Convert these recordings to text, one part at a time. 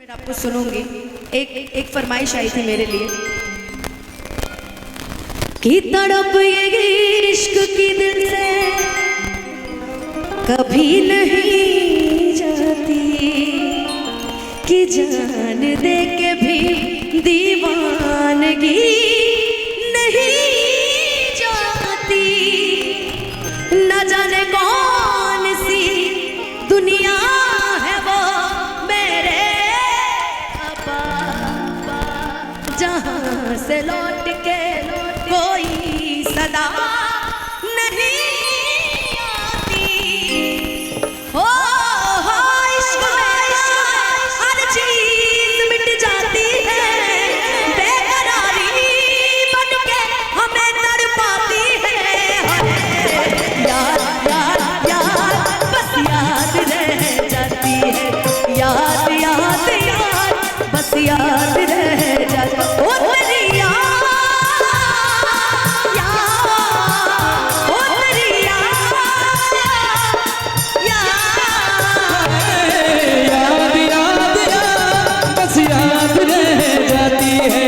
आपको सुनूंगी। एक फरमाइश आई थी मेरे लिए कि तड़प ये इश्क की दिल से कभी नहीं जाती, कि जान दे के भी दीवानगी नहीं जाती। न जाने कौन सी दुनिया है वो मेरे अब्बा, जहां से लौट के कोई सदा नहीं आती। हो इश्क में हर चीज मिट जाती है, बेकरारी बन के हमें तड़पाती है। याद याद याद बस याद रह जाती है, याद याद याद बस याद रह जाती है। ओ तेरी याद याद याद याद बस याद रह जाती है।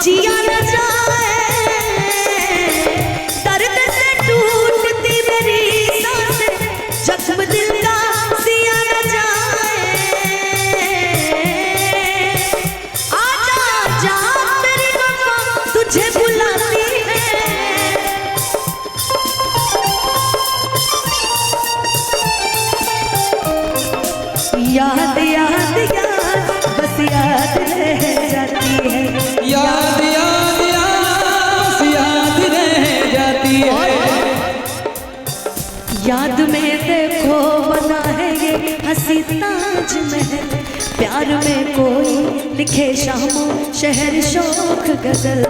जिया न जाए, दर्द से टूटती मेरी सांसें, जख्म दिल का सिया न जाए। आजा जा मेरी वफा तुझे बुलाती है। याद याद याद बस याद रह जाती है, याद याद याद बस याद रह जाती है। याद में देखो बना है ये हंसी ताज महल, प्यार में कोई लिखे शामों शहर शौक गजल।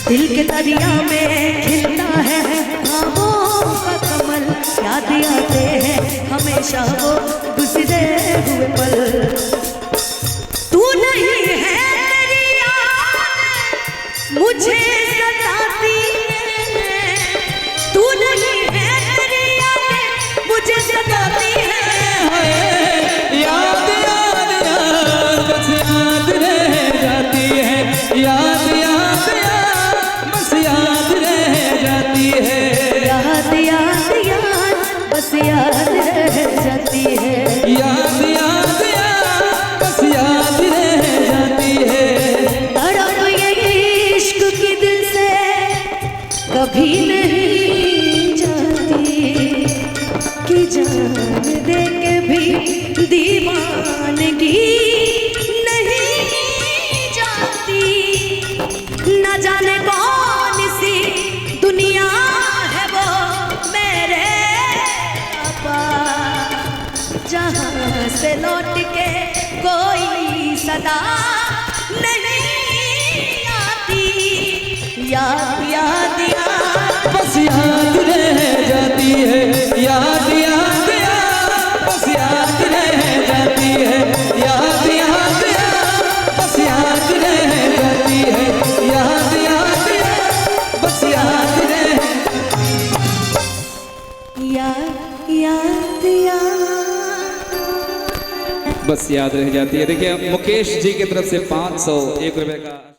दिल के दरिया में खिलता है ख्वाबों का कमल, याद आते हैं हमेशा वो गुजरे हुए पल। तू नहीं है तेरी याद मुझे सताती है, तू नहीं है तेरी याद मुझे सताती है। याद याद याद बस याद रह जाती है, याद याद याद बस याद रह जाती है। याद याद याद बस याद रह जाती है, याद याद याद बस याद रह जाती है। तड़प ये इश्क की दिल से कभी नहीं जाती, कि जान दे के भी दीवानगी नहीं जाती। न जाने कौन सी दुनिया है वो मेरे अब्बा, जहां से लौट के कोई सदा नहीं आती। याद याद याद बस याद रह जाती है, याद याद याद बस याद रह जाती है। याद याद याद बस याद रह जाती है, याद याद याद बस याद रह याद याद याद बस याद रह जाती है। देखिए मुकेश जी की तरफ से 501 रुपए का